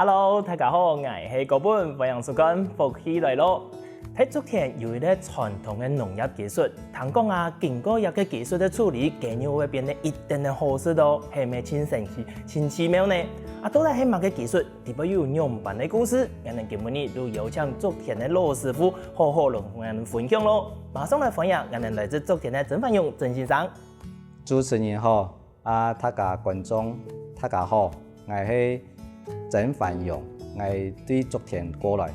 Hello， 大家好，我是高本培养主管福喜来咯。喺竹田有一个传统的农业技术，听讲啊，经过一个技术的处理，鸡肉会变得一定的好食咯，系咪真神奇、真奇妙呢？啊，到底系乜嘅技术？特别有样板的故事，我哋今日就有请竹田的老师傅好好同我哋分享咯。马上来分享，我哋来自竹田的曾繁勇曾先生。主持人好，大家观众大家好，我是曾繁勇，我对竹田过来。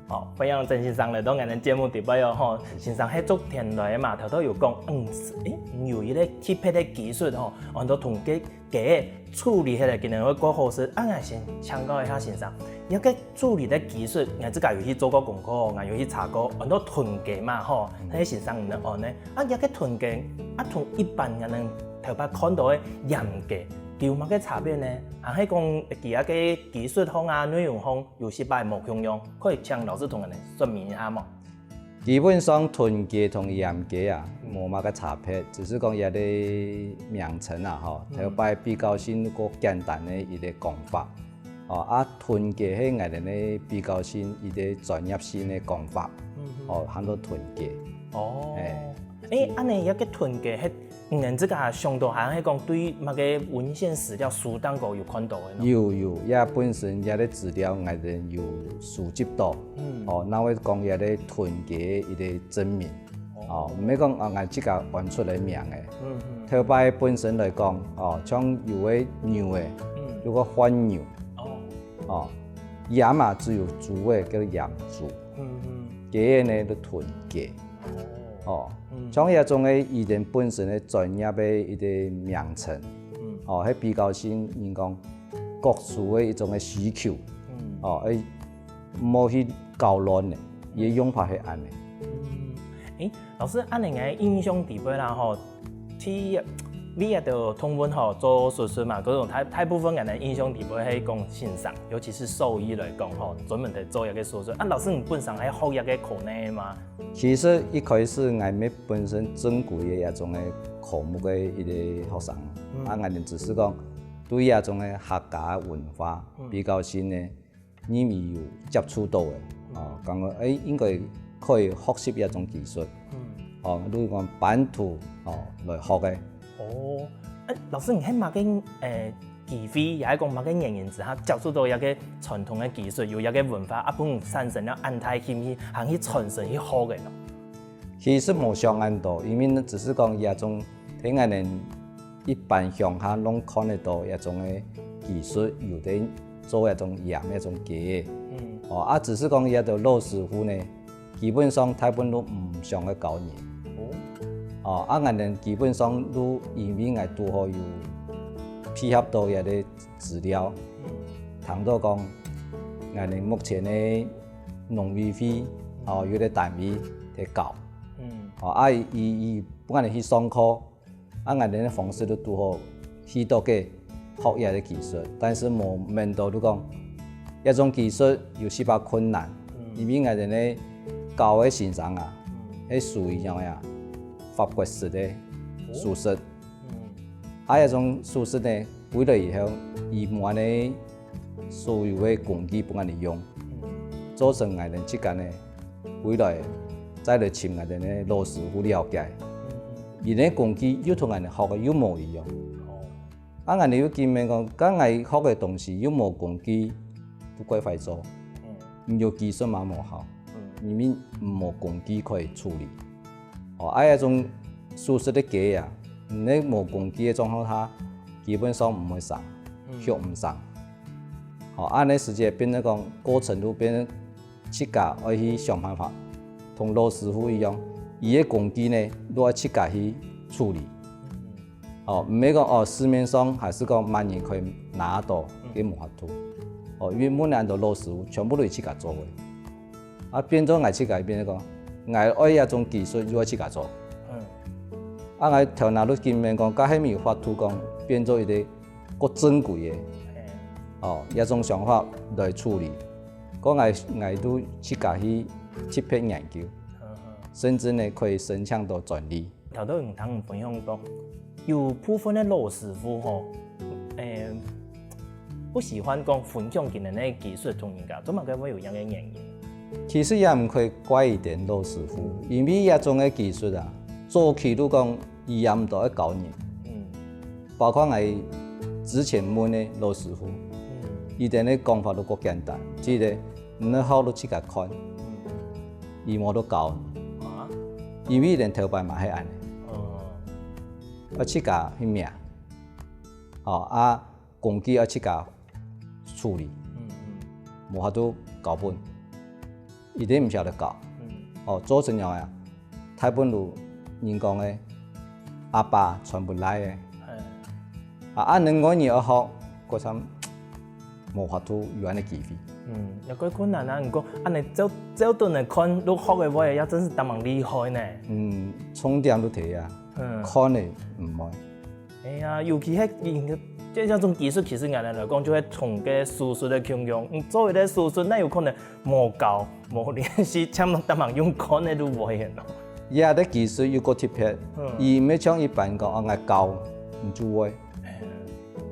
好，欢迎曾先生来到我哋节目地边哟吼。先生喺竹田来嘛，头头有讲，有一个特别的技术吼，我都同鸡处理起来，可能会更好食。我先请教一下先生，一个处理的技术，我自家有去做过功课，我有去查过，很多囤鸡嘛吼，睇先生唔能按呢。一个囤鸡，同一般人头摆看到的盐鸡。有乜嘅差別呢？係講其他嘅技術方啊、內容方有失敗冇共用，可以請老師同人哋說明一下嘛？基本上豚雞同鹽雞啊，冇乜嘅差別，只是講有啲名稱啊，頭擺比較先個簡單嘅一個講法。豚雞係我哋咧比較先一個專業性嘅講法。很多豚雞。安尼一個豚雞係。人這個上到係喺講對乜嘅文獻史料書當中有看到嘅。有，也本身也啲資料我哋有收集到。那會講也啲豚雞一個真名。唔係講我即個揾出嚟名嘅。頭擺本身來講，像有嘅牛嘅，有個番牛。鹽嘛只有豬嘅叫鹽豬。雞嘅呢就豚雞。像一種嘅語言本身嘅專業嘅一個名稱，係比較先人講各處嘅一種嘅需求，冇去搞亂嘅，伊用法係安尼。老師，按你嘅印象地位啦，去你也到通文做術數嘛，嗰種大部分人嘅印象地位係講欣賞，尤其是獸醫來講，專門嚟做一個術數。老師你本身係學一個課呢嘛？其實一開始我哋本身正規嘅一種嘅科目嘅一個學生，我哋只是講對一種嘅客家文化比較先嘅，你咪有接觸到嘅，感覺應該可以學習一種技術，例如講版圖來學嘅。老師，你喺乜嘅機會，也係講乜嘅原因之下，接觸到一個傳統嘅技術，有一個文化，本產生咗安泰興趣，行去傳承去學嘅咯。其實冇上安多，因為只是講一種喺我哋一般鄉下攏看得到一種嘅技術，有啲做一種鹽一種雞嘅。只是講一個老師傅呢，基本上大部分都唔想去教你。我哋基本上都因為我拄好有配合到一啲資料，談到講我哋目前嘅農委會有啲單位喺教，伊幫我哋去上課，我哋嘅方式都拄好去到嘅學一啲技術，但是冇面到都講一種技術有失敗困難，因為我哋咧教嘅先生啊，係屬於樣呀。法國式嘅術式，一種術式呢，回來以後，伊滿呢所有嘅工具幫我哋用，造成我哋之間呢，回來再嚟請我哋呢老師傅了解，而呢工具又同我哋學嘅又冇一樣，我哋要見面講，咁我學嘅東西又冇工具，都鬼快做，唔有技術嘛冇效，因為冇工具可以處理。一種素食的雞啊，你冇工具嘅狀況下，基本上唔會生，學唔生。呢時間變咗講過程都變咗自家要去想辦法，同老師傅一樣，伊嘅工具呢都要自家去處理。唔係講市面上還是講萬人可以拿到嘅冇法度。因為每年都老師傅全部都係自家做嘅。變咗我自家變咗講。我愛一種技術要自家做，我頭腦都見面講，家係咪有法度講變做一啲個正規嘅，一種想法來處理，我都自家去特別研究，甚至呢可以申請到專利。頭都唔同分享講，有部分嘅老師傅不喜欢讲分享今日的技术同人家，做嘛个会有样嘅原因？其实也唔可以怪伊点老师傅，因为遐种嘅技术啊，早期都讲伊也唔多会教人，包括我之前问的老师傅，伊哋嘅讲法都够简单，只係你好都去甲看，伊冇都教，因为连头摆嘛係安尼，我去甲去命，攻击要去甲处理，冇法度教本。伊啲唔晓得教，做成样啊？太本路人讲的阿爸传不来的，按两个年学，嗰陣冇法度有安尼機會。有幾困難啊！唔過，安尼走頓嚟看，你學嘅話也真是當蠻厲害呢。重點都睇啊，看的唔會。哎呀，尤其係即係種技術，其實硬嚟講，就係從嘅術數嘅應用。作為咧術數，那有可能冇教、冇練習，差唔多當蠻用看的都會嘅咯。伊啲技術要個特別，伊唔係像一般講，我教唔就會。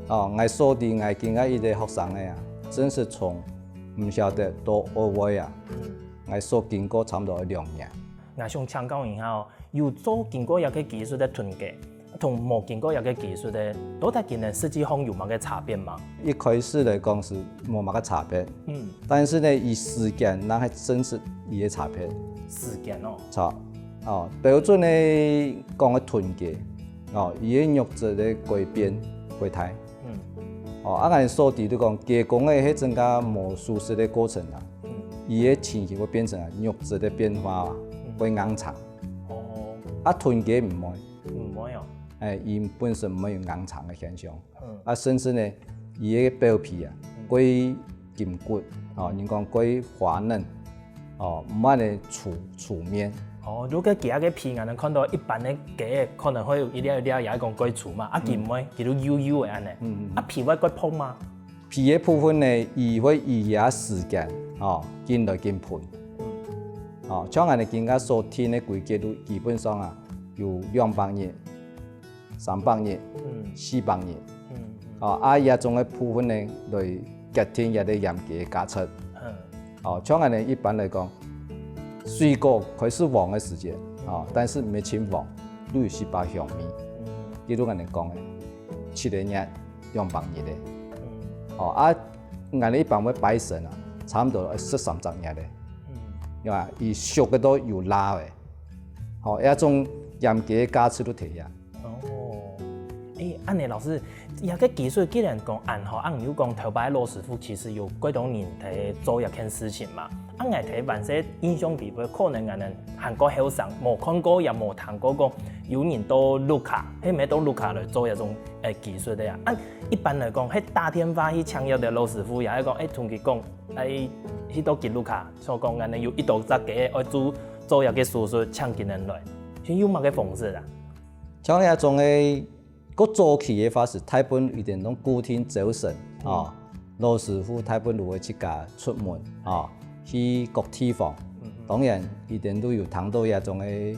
我所啲我見嘅伊啲學生嘅啊，真是從唔曉得到學會啊，我所經過差唔多2年。我想請教一下哦，有做經過一個技術嘅團結，同冇經過一個技術嘅，到底佢哋實際上有乜嘅差別嗎？一開始嚟講是冇乜嘅差別，但是呢，以時間那係真實伊嘅差別。時間哦。錯，標準嘅講嘅團結，伊嘅肉質嘅改變改態。我所啲都講加工嘅係增加冇舒適嘅過程啊，伊嘅前期會變成肉質嘅變化會硬長。團結唔會。唔會哦。伊本身唔會有硬長嘅現象。甚至呢，伊嘅表皮啊，過緊骨，人講過滑嫩，唔係呢粗面。如果其他嘅皮，我哋看到一般嘅雞，可能會有一粒也講過粗嘛，佢唔會，佢都幼幼嘅安尼。皮會過碰嗎？皮嘅部分呢，伊會以下時間，見來見盤。像我哋見家所聽嘅規格都基本上啊，有200日、300日、400日。一種嘅部分呢，來隔天也得嚴格加出。像我哋一般嚟講。水果開始黃嘅時間，但是未全黃，都有400香米。呢度我哋講嘅7日、200日咧。我哋一般會擺神啊，差唔多13日咧。因為伊熟嘅都有辣嘅，一種嚴格加出都睇啊。安尼老師，一個技術既然講按好，按有講頭擺老師傅其實有幾多年喺做一件事情嘛。按我睇萬些印象比較可能我哋韓國後生冇看過也冇聽過講有人到盧卡，喺咩到盧卡來做一種技術嘅啊。一般來講喺打電話去搶藥嘅老師傅也係講同佢講去到吉盧卡，所講我哋有一道雜嘅愛做一個手術搶佢人來，先有乜嘅方式啊？像一種嘅。個早期嘅法是太本一點種固定走神老師傅太本都會去家出門去各地方，當然一點都有聽到一種嘅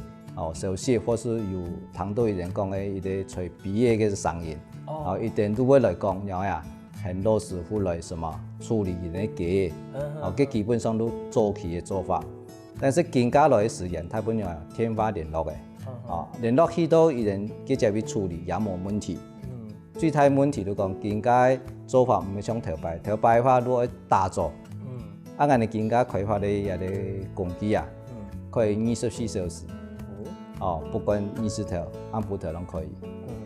手勢，或是有聽到一點講嘅一啲隨鼻嘅聲音，一點都會來講，然後呀，係老師傅來什麼處理一啲嘅，佢基本上都早期嘅做法，但是更加來嘅時間太本有天花聯絡嘅。聯絡去到伊人佢就會處理也冇問題。最大問題就講更加做法唔係像頭擺嘅話都係打坐。我哋更加開發啲有啲工具啊，可以24小時。不管20條、50條都可以。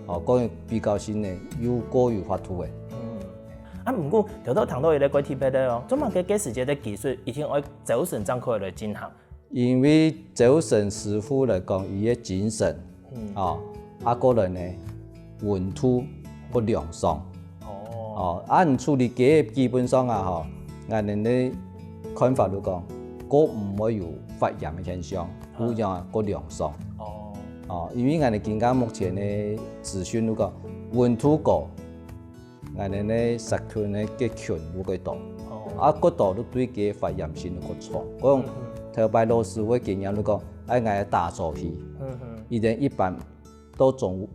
嗰比較新嘅，有法度嘅。唔過頭頭談到嘅嗰啲別嘅哦，做乜嘅時節嘅技術已經愛走神正確來進行。因為走神師傅嚟講，伊嘅精神，個人呢溫度不良爽，唔處理嘅基本上啊，我哋嘅看法嚟講，個唔會有發炎嘅現象，都樣個良爽。因為我哋見到目前嘅資訊嚟講，溫度高，我哋嘅殺菌嘅菌會幾多，嗰度都對嘅發炎性個重。頭擺老師會建議你講，我打坐去，伊哋一般到動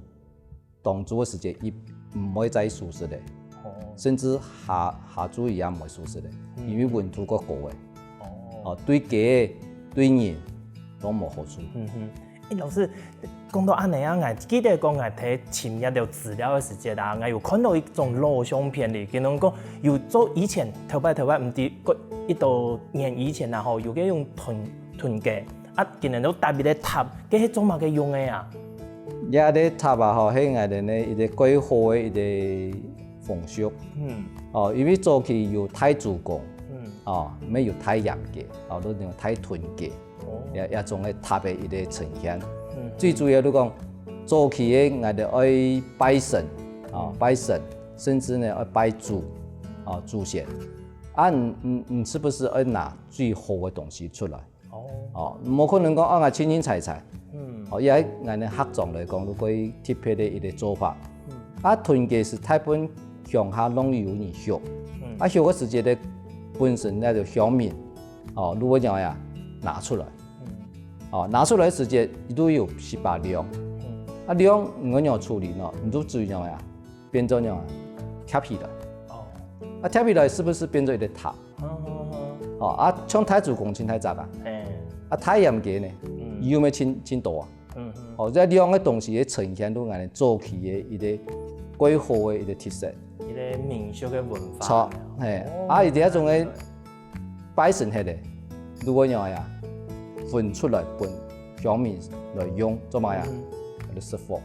作嘅時間，伊唔會再舒適嘅，甚至下注也唔会舒适的，因为温度过高的，对鸡对人都冇好处。老师讲到安尼啊，我记得讲我睇前日条资料的时间啊，我有看到一种录像片里，跟侬讲有做以前头摆唔知一到年以前啊吼，有个用囤鸡啊，今日都特别的塔，佮迄做乜嘅用的啊？也咧塔啊吼，迄个咧一个规划的一个风俗。因为早期有太祖公，没有太阳鸡，都用太囤鸡。也种个塔的一个呈现，最主要就讲早期的我哋爱拜神，拜神，甚至呢爱拜祖，祖先，是不是爱拿最好的东西出来？冇可能讲我清清彩彩，因为我哋客庄来讲，如果特别的一个做法，囤鸡是大部分乡下拢有人学，学的时间咧本身那就乡民，如果讲呀拿出来。拿出来的时间都有18两，量我要处理呢，你都注意了呀，变成了贴起来，贴起来是不是变成一个塔？像太祖公、太杂啊，太阳鸡呢，有没清多啊？这两个东西也呈现到我哋早期的一个规划的一个特色，一个民俗的文化。错，而且种嘅拜神迄个，如果讲呀。分出来分乡民来用，做嘛呀？嚟释放。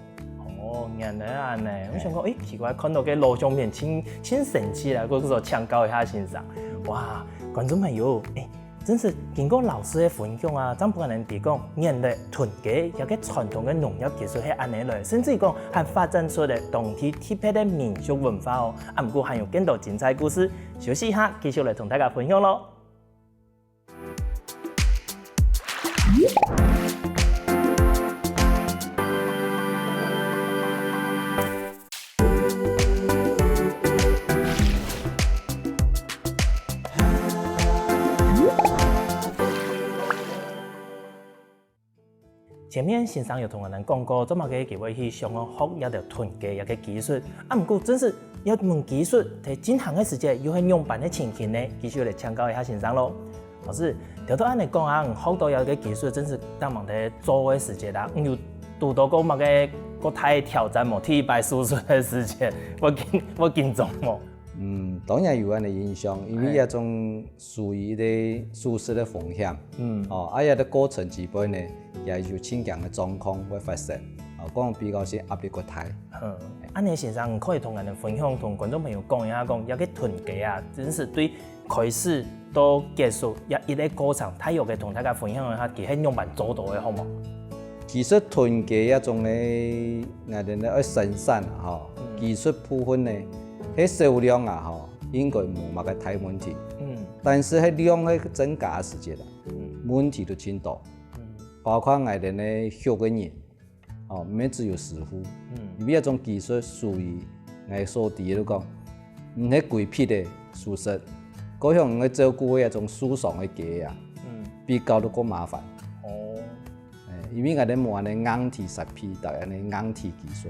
原来安尼，我想讲，奇怪，看到个录像片，真神奇啦！我说请教一下欣赏。哇，观众朋友，真是经过老师的分享啊，咱不可能提讲人类囤鸡有个传统的农业技术係安尼来，甚至讲还发展出嚟当地特别的民俗文化哦。不过还有更多精彩故事，休息一下，继续来同大家分享咯。前面先生有同我们讲过，做么个机会去上学学一条囤鸡一个技术，不过真是一门技术，在进行的时间又很用办的情形呢，继续来请教一下先生咯。老师，条到按你讲啊，学到一个技术，真是当忙在做的时间啦，有拄到过么个太挑战么？第一摆输出的时间，我紧张么？当然有安的影响，因为一种属于的舒适的风险，一个过程基本呢，也有倾向的状况会发生，讲比较是压力过大。安尼先生可以同人哋分享，同观众朋友讲一下，讲一个囤鸡啊，真是对开始到结束一个过程，他有嘅同大家分享一下，其实用办做到嘅好冇？其实囤鸡一种咧，我哋咧爱生产技术部分咧。迄数量啊，应该冇乜个大问题。但是迄量迄增加的时间啦，问题都真大。包括我哋咧学嘅人，唔免只有师傅。因为一种技术属于我所知都讲，唔系规批的素食，嗰项我照顾嘅一种素爽嘅鸡啊，比较都够麻烦。因为我哋冇安尼硬体实批，但系安尼硬体技术。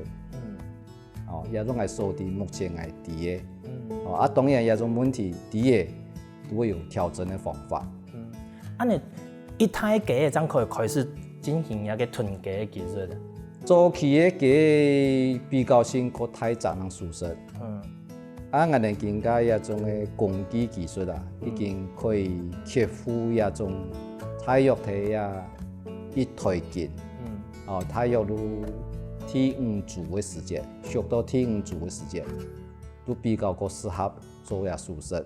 也种系所知目前系啲嘅，当然也种问题啲嘅都会有调整的方法。你一胎鸡怎可以开始进行一个囤鸡嘅技术咧？早期嘅鸡比较先个太杂能舒适，我哋更加一种嘅攻击技术啊，已经可以克服一种太阳体啊一推进，太阳都。第5组的时间，学到第5组的时间，都比较个适合做下舒适。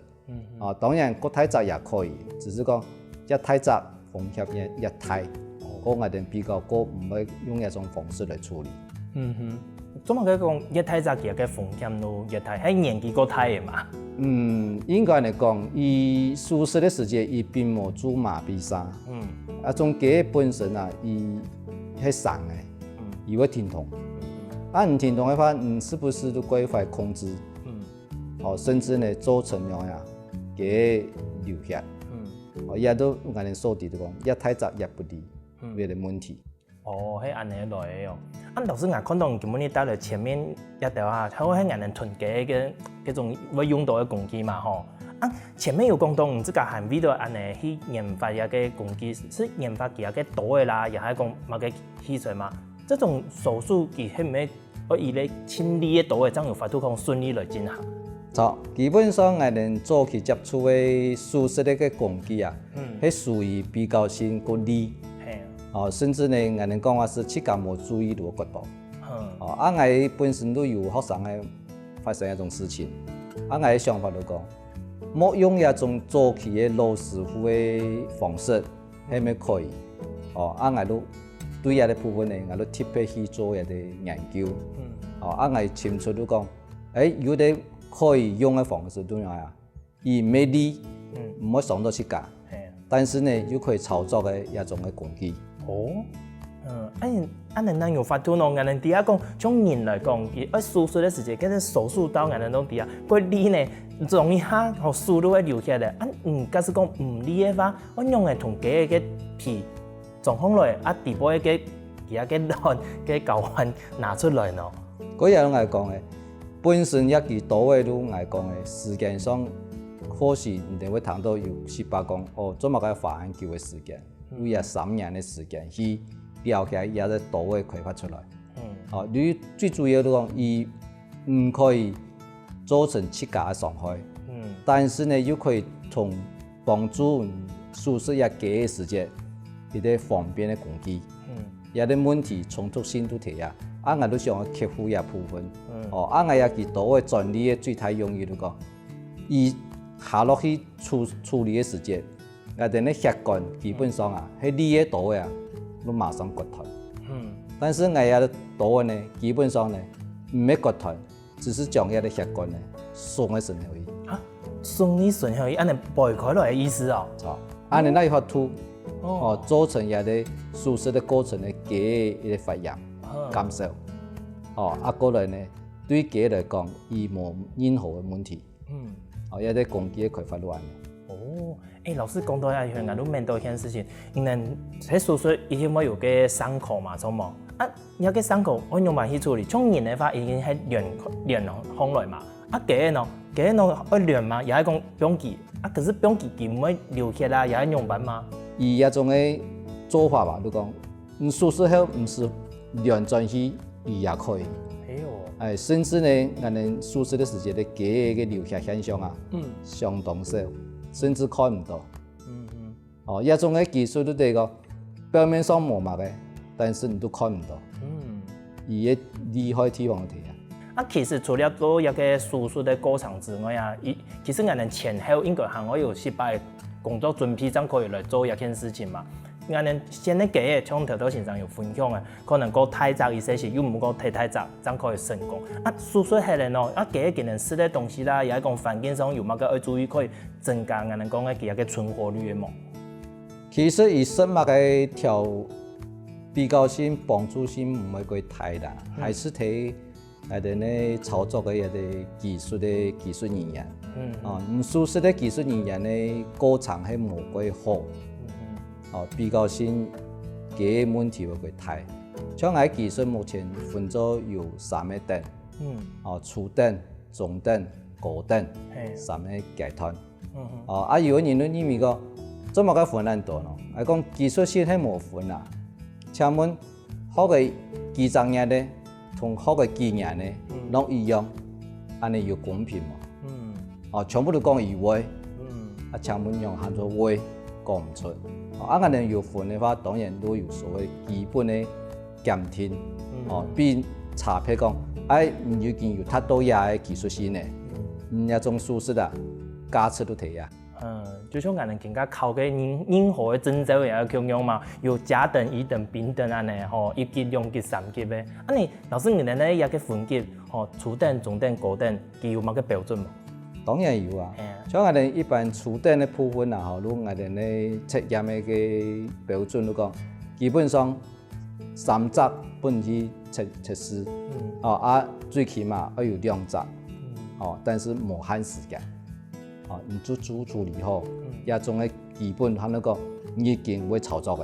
当然个太杂也可以，只是讲一太杂风险一太，我哋比较个唔会用一种方式来处理。怎么讲一太杂嘅风险都一太，系年纪个太嘅嘛？应该嚟讲，伊舒适的时间伊并冇做麻痹啥。种鸡本身啊，伊系生嘅。伊会疼痛，唔疼痛的话，是不是都规快控制？甚至呢造成了呀，给流血，也都我哋所知都讲，一太杂也不利，为了问题。哦，迄安尼来的哦。啊，老师，我看到根本你带了前面一条啊，还有迄眼能囤鸡嘅嗰種要用到嘅工具嘛吼。啊，前面有講到，唔知個韓味道安尼去研發一個工具，是研發幾個刀嘅啦，也係講某個器材嘛。這種手術佢係唔係我以咧清理嘅刀嘅，咁有法度講順利來進行？錯，基本上我哋早期接觸嘅術式嘅工具啊，係屬於比較新個利。哦，甚至呢，我哋講話是切割冇注意到角度。哦，啊，我本身都有學生係發生一種事情，啊，我嘅想法就講，莫用一種早期嘅老師傅嘅方式係咪可以？哦，啊，我都對一啲部分呢，我都特別去做一啲研究。哦，啊，我清楚都講，有啲可以用嘅方式點樣啊？而美麗，唔可以上到切割，但是呢，又可以操作嘅一種嘅工具。哦，按能有法度咯，按能底下講，從人來講，佢手術嘅時間，跟住手術刀按能都底下，佢理呢容易下，學速度會留下來。假使講唔理嘅話，我用嚟同雞嘅皮撞開來，啊，底部嘅其他嘅卵嘅睾丸拿出來咯。嗰樣嚟講嘅，本身一件刀嘅都嚟講嘅，時間上或許唔定會談到有18講，哦，做乜嘅發研究嘅時間。有3年嘅時間去了解一啲刀嘅開發出來。哦，你最主要都講，伊唔可以造成切割嘅傷害。但是呢，又可以從幫助術式一幾嘅時間，一啲方便嘅工具。有啲問題衝突性都提啊，我都想克服一部分。哦，我一件刀嘅專利嘅最大用意就講，伊下落去處理嘅時間。我哋啲血管基本上啊，喺呢一刀嘅啊，都馬上割斷。但是我哋刀嘅呢，基本上呢，唔係割斷，只是將一啲血管呢鬆一順而已。啊，鬆一順而已，按你掰開來嘅意思哦。錯，按你那一發突，哦，造成一啲術式嘅過程嘅雞一啲發炎減少。哦，過來呢，對雞嚟講，伊冇任何嘅問題。哦，一啲工具嘅開發都完。哦，老師講到一樣，我都面對一件事情，因為喺手術以前我有個傷口嘛，錯冇？啊，有個傷口我用埋去處理，從人嘅話已經係連開來嘛，啊，雞嘅要連嘛，也係講병記，啊，可是병記佢唔會流血啦，也係用辦嘛。以一種嘅做法吧，都講，你手術後唔是連轉去，伊也可以。甚至呢，我哋術式嘅時間咧，雞嘅流血現象啊，相當少。甚至看唔到，哦，一種嘅技術都係個表面上冇乜嘅，但是你都看唔到，而嘅厲害地方睇啊。其實除了做一個手術嘅過程之外啊，其實我哋前後應該還會有18個工作準備，咁可以來做一件事情嘛。我哋先啲雞嘅，像頭頭先生有分享嘅，可能個體質一些時又唔個體質，咁可以成功。手術係咧咯，雞嘅能食啲東西啦，也係講環境上有乜嘅要注意，可以增加我哋講嘅幾個存活率嘅嘛。其實以生物嘅條比較性幫助性唔係佢大啦，還是睇我哋呢操作嘅一啲技術人員。手術嘅技術人員呢過程係冇佢好。哦，比較性嘅問題會佢大，像我技術目前分咗有3個等，初等、中等、高等，3個階段。有人都認為個做乜個分咁多咯？係講技術性係冇分啦。請問好嘅技術員咧，同好嘅技術員咧，攏一樣，安尼有公平嘛？全部都講一位，請問用喊做位講唔出。我哋要分嘅話，當然都有所謂基本嘅檢定，比差別講，唔要見有太多嘢技術性嘅，一種術式啊，價值都睇啊。就像我哋更加考嘅任何嘅證照也要強用嘛，有甲等、乙等、丙等安尼，1級、2級、3級嘅。你老師你哋咧一個分級，初等、中等、高等，佢有乜嘅標準嘛？當然有啊，像我哋一般初等嘅部分啊，如我哋咧測驗嘅標準都講，基本上3集本去測試，最起碼要有2集，但是無限時間，你做處理好，一種嘅基本，佢那個已經會操作嘅，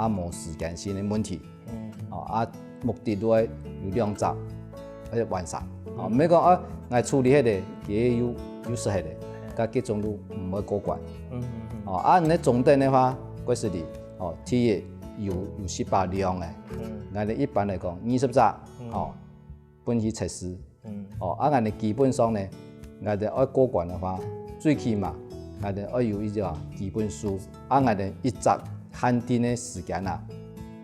无时间性的问题，目的都係有兩集，完善，唔係講我處理迄個嘢有適合的，甲各種都唔會過關，你重點的話，嗰時第一有18量嘅，我哋一般嚟講20集，本去測試，我哋基本上呢，我哋愛過關的話，最起碼我哋愛有一個基本數，我哋一集限定的時間啊，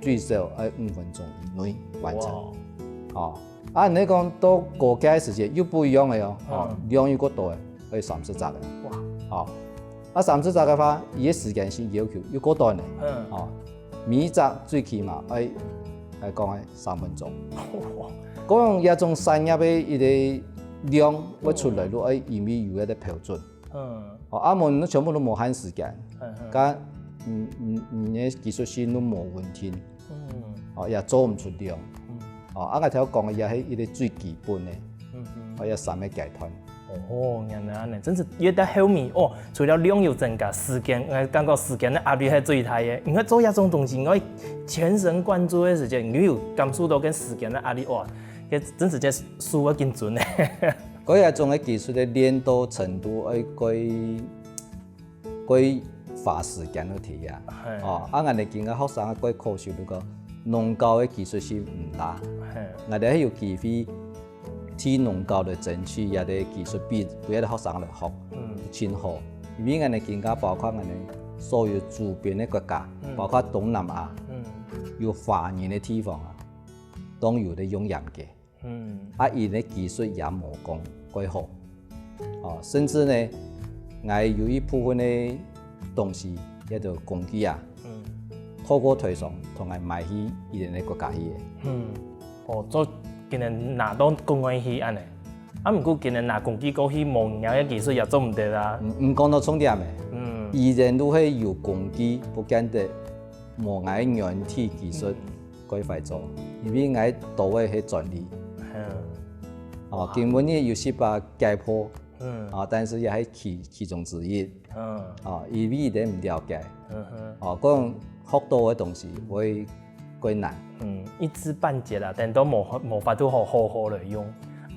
最少要5分鐘以內完成。你講到過界時間又不一樣嘅量又過多嘅，可以30集嘅。30集嘅話，伊嘅時間性要求又過多呢。每一集最起碼係講係3分鐘。嗰種一種產業嘅一個量會出來，都係因為有一個標準。你全部都冇限時間，你技術性都冇問題，也做唔出量。我頭講嘅也係一個最基本嘅，也3個階段。原來安尼，真是越到後面除了量有增加，時間我感覺時間的壓力係最大嘅。因為做一種東西，我全神貫注嘅時間，你有感受到跟時間的壓力真是只數要緊準嘅。嗰一種嘅技術嘅練到程度，佢花時間去體驗。我哋見嘅學生佢考試嗰農教嘅技術性唔大，我哋係要機會替農教嚟爭取一啲技術俾一啲學生嚟學，先好。因為我哋見嘅包括我哋所有周邊嘅國家，包括東南亞，有華人嘅地方都有得用鹽嘅。伊嘅技術也冇講幾好，甚至呢，我有一部分嘅東西叫做工具透過推送同埋賣去伊哋嘅國家去嘅。做今日拿到公安去安尼，唔過今日拿工具過去冇人嘅技術也做唔得啦。唔講到重點嘅，依然都係有工具，不見得冇嗌軟體技術可以快做，因為嗌多嘅係專利。根本呢有18解剖，但是也係其中之一。因為你唔了解，嗰種學到嘅東西會幾難。一知半解啦，但都冇法度好嚟用。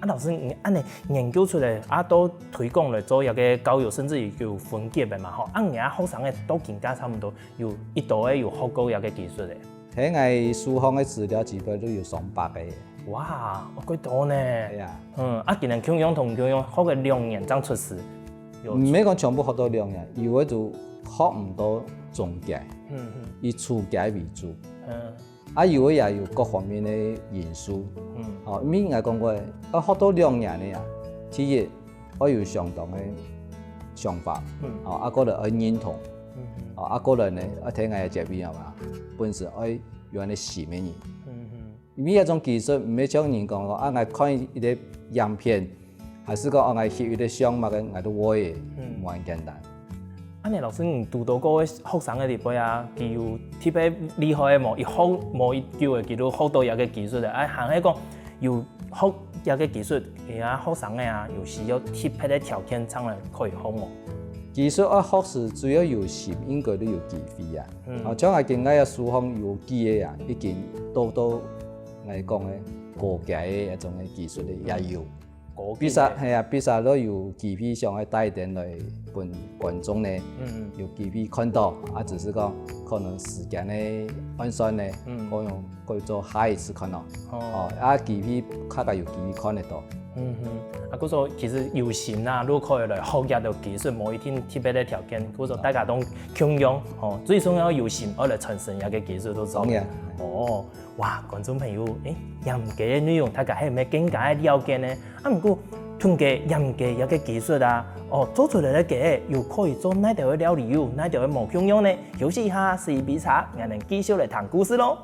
老師，你安尼研究出來，都推廣嚟做一個教育，甚至有分級嘅嘛？按人家學生嘅都更加差唔多，有一度嘅有學過一個技術嘅。喺我書行嘅資料基本都有200個。哇，幾多呢？係啊。今年教養同教養學嘅2年爭出事。唔係講全部學到2年，有嘅就學唔到中階，以初階為主。有嘅也有各方面嘅因素。因為我講過，學到2年咧，第一我有相當嘅想法，嗰度我認同，嗰度呢我睇我嘅這邊係嘛，本身我用啲時咩人。因為一種技術唔係像人講我看一啲樣片，還是講我翕一啲相物嘅，我都會嘅，唔係簡單。你老師，你督導過學生嘅地方佢有特別厲害嘅冇？一學冇一叫嘅，佢都學到一個技術嘅。行喺講有學一個技術，學生嘅有時有特別嘅條件，才能可以學冇。技術學時只要有心，應該都有機會啊。像我見我嘅書行有機嘅已經都我講嘅過界嘅一種嘅技術咧也有。比賽都有機會上去帶點來俾觀眾呢，有機會看到，只是講可能時間呢安算呢，可以做下一次看到，機會較有機會看得到。嗰個其實有心如果可以來學一道技術，冇一定特別嘅條件，嗰個大家都共用，最重要有心，來傳承一個技術都做。哇，觀眾朋友，鹽嘅嘅內容，大家係咪更加了解呢？唔過通過鹽嘅一個技術做出來嘅嘅又可以做哪條嘅料理有，哪條嘅冇共用呢？休息一下，試一杯茶，我哋繼續嚟談故事咯。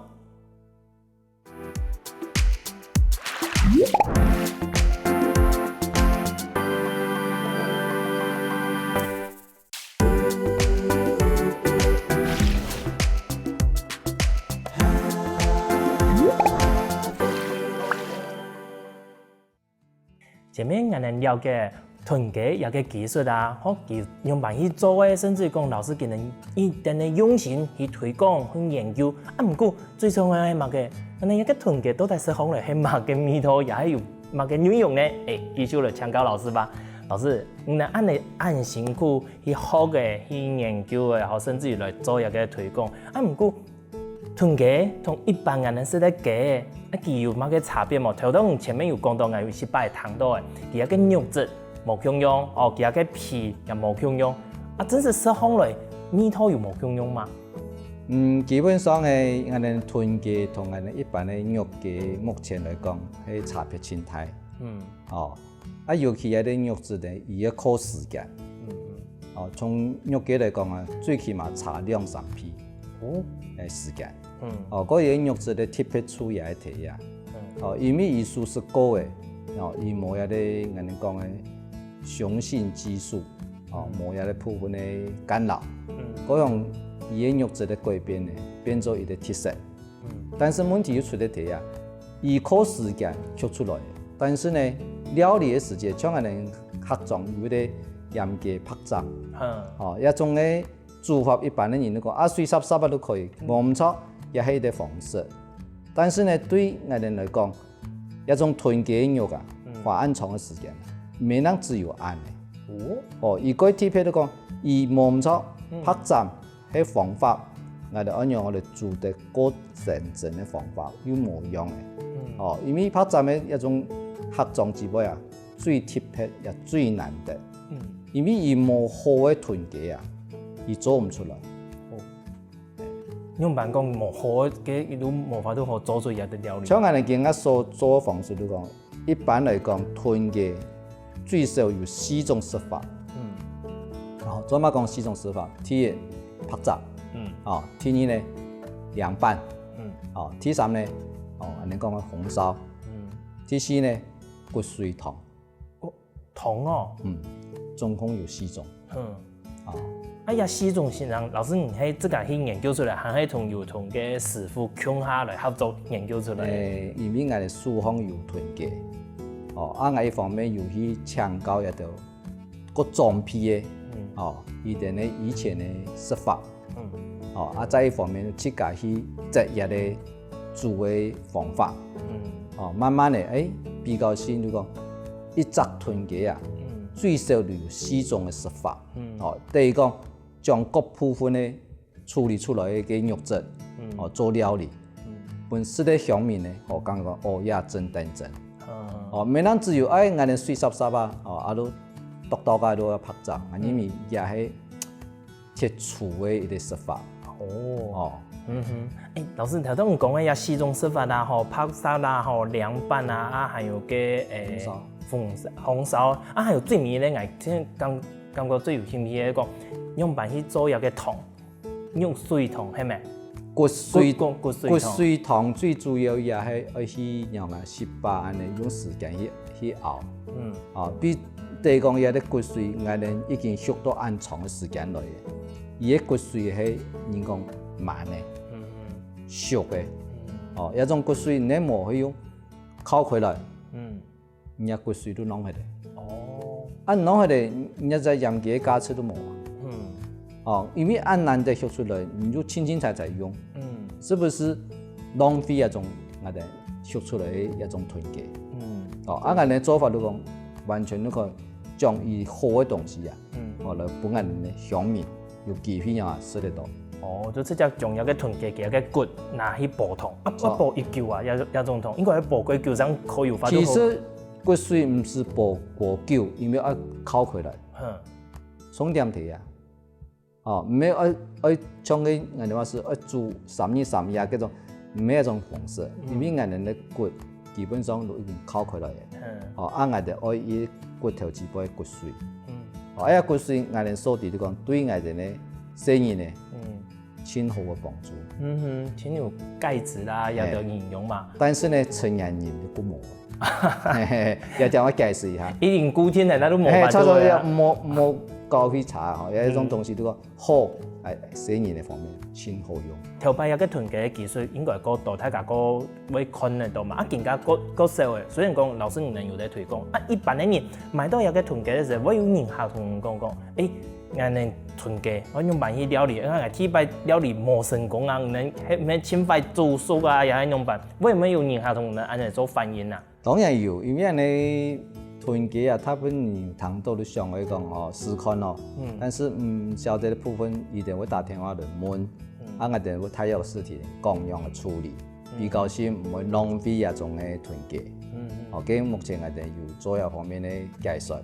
前面我哋了解囤鸡也个技术啊，好，用办去做诶，甚至讲老师给人一定的用心去推广、去研究。啊，毋过最重要的嘛个，安尼一个囤鸡到底是好嘞，系嘛个味道，也系有嘛个内容呢？继续来请教老师吧。老师，你能按辛苦去学嘅、去研究嘅，好，甚至于来做一个推广。啊，毋过囤鸡同一般人食得鸡嘅，佢有乜嘅差別冇？頭先前面有講到，我有失敗糖到嘅，佢一個肉質冇共用，哦，佢一個皮又冇共用，啊，真是食起來味道又冇共用嘛？基本上嘅，我哋囤雞同我哋一般嘅肉雞，目前嚟講係差別真大。尤其係啲肉質咧，伊要靠時間。從肉雞嚟講啊，最起碼差2-3批嘅時間。嗰啲肉質咧特別粗也係睇呀。因為伊素是高嘅，伊冇一啲我哋講嘅雄性激素，冇一啲部分嘅干擾。嗰樣伊嘅肉質咧改變咧，變咗伊嘅特色。但是問題又出嚟睇呀，伊靠時間出出來，但是呢料理嘅時間，像我哋客種有啲鹽雞拍雜，一種嘅煮法一般嘅人都講水濕濕都可以，冇唔錯，也係一啲方式。但是呢，對我哋嚟講，一種囤雞嘅肉啊，花很長嘅時間，未能只有按嘅。伊個特別都講，伊冇唔錯，拍雜係方法，我哋按照我哋煮得過程整嘅方法有冇用嘅。因為拍雜嘅一種客種之輩啊，最特別也最難得。因為伊冇好嘅囤雞啊，伊做唔出來。用辦講冇好嘅，伊都冇法度好做出一啲料理。像我哋今日所做嘅方式都講，一般嚟講囤雞最少有4種食法。做乜講4種食法？第一拍雜，第二呢涼拌，第三呢我哋講嘅紅燒，第四呢骨髓湯。湯哦。總共有4種。哎呀，4種先生，老師你係自家去研究出來，還係同嘅師傅共下來合作研究出來？因為我哋廚房有囤雞，我一方面又去請教一啲各種批嘅，伊哋呢以前嘅食法，再一方面自家去摘一啲煮嘅方法，慢慢嘅比較先就講一隻囤雞啊。最少都有4種嘅食法。第一個將各部分咧處理出來嘅肉質，做料理，本身嘅香味咧，我感覺也真等真。唔能只有我哋水濕濕啊，都篤篤都要拍雜，因為也係鐵廚嘅一啲食法。老師頭先我講嘅有4種食法啦，拍雜啦，涼拌啊，還有嘅紅燒啊，還有最尾咧，我感覺最有興趣嘅講，用辦去做一個湯，用水湯係咪？骨髓湯最主要也係要去讓啊18安尼用時間去熬。比第一講嘢啲骨髓，我哋已經熟到按長嘅時間來嘅，伊嘅骨髓係人講慢嘅，熟嘅。一種骨髓你冇去用烤開來。人家骨髓都弄起來，弄起來，人家在鹽雞加吃都冇因為按難得學出來，你就輕輕才用，是不是浪費一種我哋學出來一種囤雞？我哋做法都講，完全都可將伊好嘅東西啊，來本人嘅香味，有機會啊食得到。就直接將一個囤雞嘅骨拿去煲湯，煲一嚿啊，一種湯，應該喺煲幾嚿上可以發到好。骨髓唔是煲久，因為要烤開來，重點睇啊，唔係要像個我哋話是要煮3日3夜嗰種，唔係一種方式，因為我哋嘅骨基本上都已經烤開來嘅，我哋要以骨頭之輩骨髓，骨髓我哋所啲都講對我哋嘅生意呢，很好嘅幫助。挺有鈣質啦，又有營養嘛。但是呢，成年人都冇。也叫我解释一下。已经古天的，那都冇办差不多法。冇高去查吼，有一种东西都讲好，洗年的方面先好用。头摆一个囤嘅技术应该个大大家个会看得到嘛，啊更加个少的。虽然讲老师唔能有在推广，啊一般的人买到一个囤嘅时候，我有人下同讲，俺能囤嘅，我用办去料理，俺体摆料理冇成功啊，能咩侵犯住宿啊，也系用办，为什么有人下同能按嚟做反应啊？当然有，因为你囤积啊，他们有谈到的上来讲哦，试看哦，但是晓得的部分一定会打电话来问，啊，我哋会睇有实体共用的处理，比较少唔会浪费啊种的囤积。OK， 目前我哋有做有方面的解说，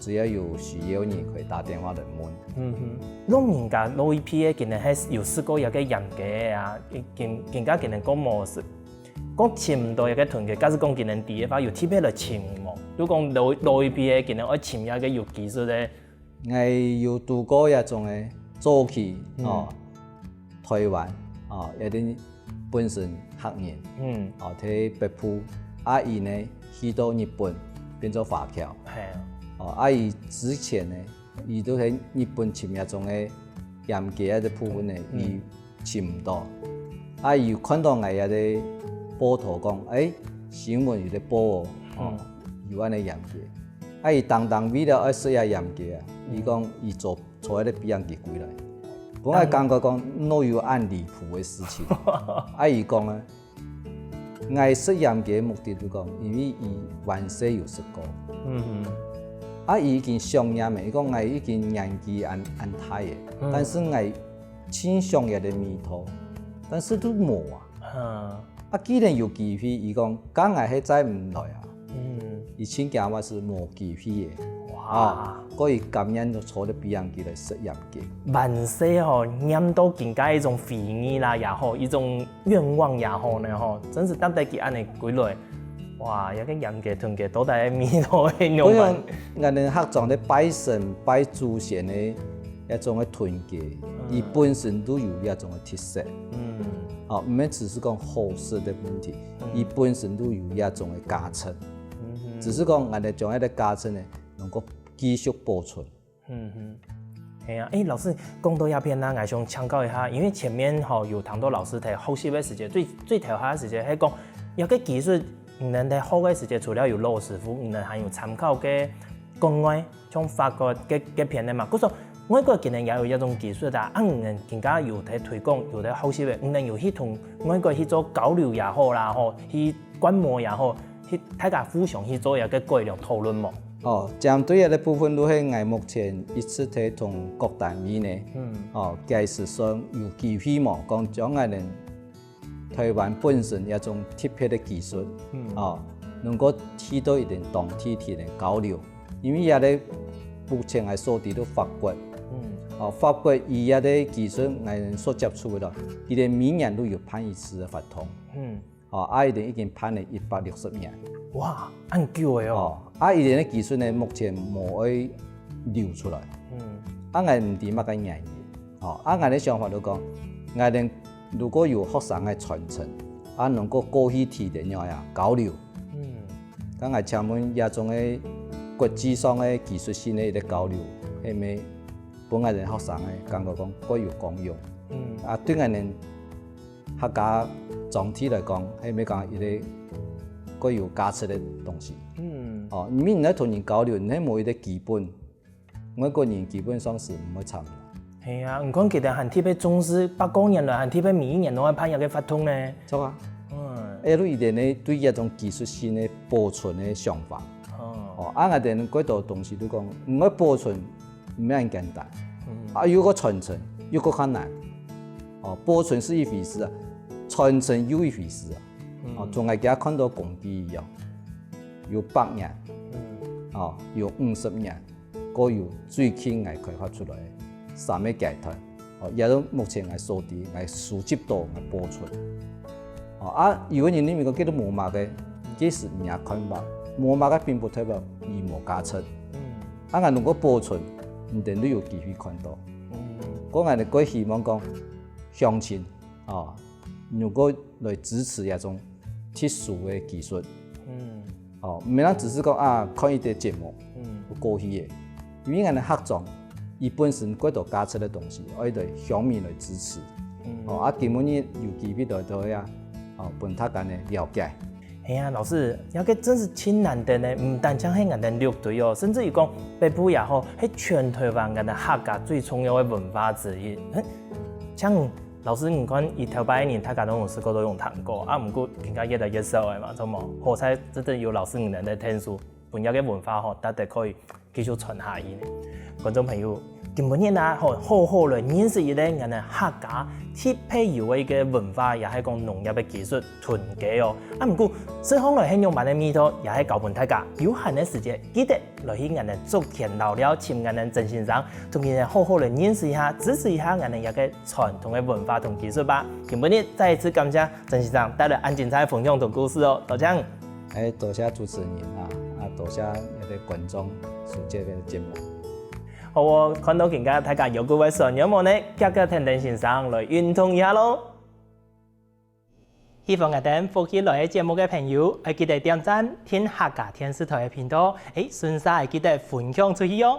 只要有需要你可以打电话来问。老人家老一批嘅，可能係有試過一個嚴格嘅啊，更加可能講模式，講簽唔到一個團嘅，假使講可能第一話有特別嚟簽喎。如果講老一批嘅，可能愛簽一個有技術嘅。我有讀過一種嘅早期台灣一啲本身客人，睇北部，伊呢去到日本變咗華僑。伊之前呢，伊都喺日本簽一種嘅嚴格嘅部分呢，伊簽唔到。伊看到我有啲報道講，新聞有啲報有安尼嚴格。伊當為了愛說下嚴格啊，伊講伊做一個比人機歸來。本來感覺講哪有按離譜嘅事情。伊講啊，我說嚴格嘅目的就講，因為伊原先有試過。伊已經上癮嘅，伊講我已經年紀安大嘅，但是我真想嘅的味道，但是都冇啊。既然有機會，伊講剛我係再唔來啊。伊請講話是冇機會嘅。所以咁樣就坐得比人機來食鹽嘅。萬歲吼，念到更加一種回憶啦也好，一種願望也好呢吼，真是等待佢安尼歸來。哇！一個嚴格團結到底係味道嘅樣板。我哋客莊咧拜神拜祖先嘅一種嘅團結，伊本身都有一種嘅特色。唔係只是講好食嘅問題，伊本身都有一種嘅加成。只是講我哋將一個加成咧，能夠繼續保存。係啊，老師講到一篇啦，我想請教一下，因為前面有談到老師睇學習嘅時間，最頭下嘅時間係講有個技術。能喺學嘅時間，除了有老師傅，能還有參考嘅國外，像法國嘅片咧嘛。嗰種外國可能也有一種技術啦，能更加有喺推廣，有喺學習嘅，能有去同外國去做交流也好啦，去觀摩也好，去大家互相去做一個改良討論嘛。針對嘅部分都係我目前一直喺同各單位呢，技術上有機會嘛，講將我哋。台灣本身一種特別的技術，能夠起到一定當地的交流。因為也咧目前係所地到法國，法國伊也咧技術我所接觸到，伊哋每年都有判一次嘅法通，伊哋已經判了160年。哇，咁久嘅哦！伊哋嘅技術呢，目前冇可流出來，我唔知乜嘅原因。我嘅想法就講，我哋。如果有學生嘅傳承，能夠過去提點呀交流，咁係請問一種嘅國際上嘅技術性嘅交流，係咪本個人學生嘅感覺講各有共用？對我哋客家總體嚟講，係咪講一啲各有價值嘅東西？因為你喺同人交流，你冇一啲基本，外國人基本上是唔會參與。係啊，唔講其實很特別重視8個年來，很特別每一年都會判一個法通呢。錯啊。都一定呢對一種技術性嘅保存嘅想法。我哋嗰度東西都講，唔可以保存唔係咁簡單。如果傳承又個困難。保存是一回事啊，傳承又一回事啊。仲係而家看到工具一樣，有100年，有50年，個有最近係開發出來。3個階段，也都目前係數啲係收集到係保存。如果你呢個叫做無碼嘅，即是唔也看法，無碼嘅並不代表伊無價值。如果保存，唔定都有機會看到。我哋個希望講鄉親，如果來支持一種特殊嘅技術，哦，唔免咱只是讲看伊个节目，有过去的，因为咱的学长，伊本身过度加出的东西，我对乡民来支持，根本你有机会到呀，本他间的了解。哎呀，老师，要个真是挺难得呢，唔单将迄俺的乐队哦，甚至于讲北部也好，喺全台湾俺的客家最重要的文化之一。像老师，你看伊头摆一年，他家拢有试过都用弹过，唔过更加越来越少的嘛，怎么？好彩真的有老师你们的天数，本要嘅文化吼，大家可以继续传下去呢。观众朋友，今日呢，好好来认识一下俺的客家铁皮油的一个文化，也係講農業嘅技術團結哦。唔過，說起來很用版的味道，也係教本大家有限的時間，記得來去俺的竹田老寮，請俺的鄭先生，同佢哋好好來認識一下、支持一下俺的一個傳統的文化同技術吧。今日再一次感謝鄭先生帶來咁精彩分享同故事哦，多謝。多謝主持人多謝一個觀眾收這個節目。好哦，看到大家大家有各位朋友們呢，今個聽鄭先生來認同一下咯。希望我哋歡喜來嘅節目嘅朋友，記得點讚聽客家電視台嘅頻道，順勢記得分享出去哦。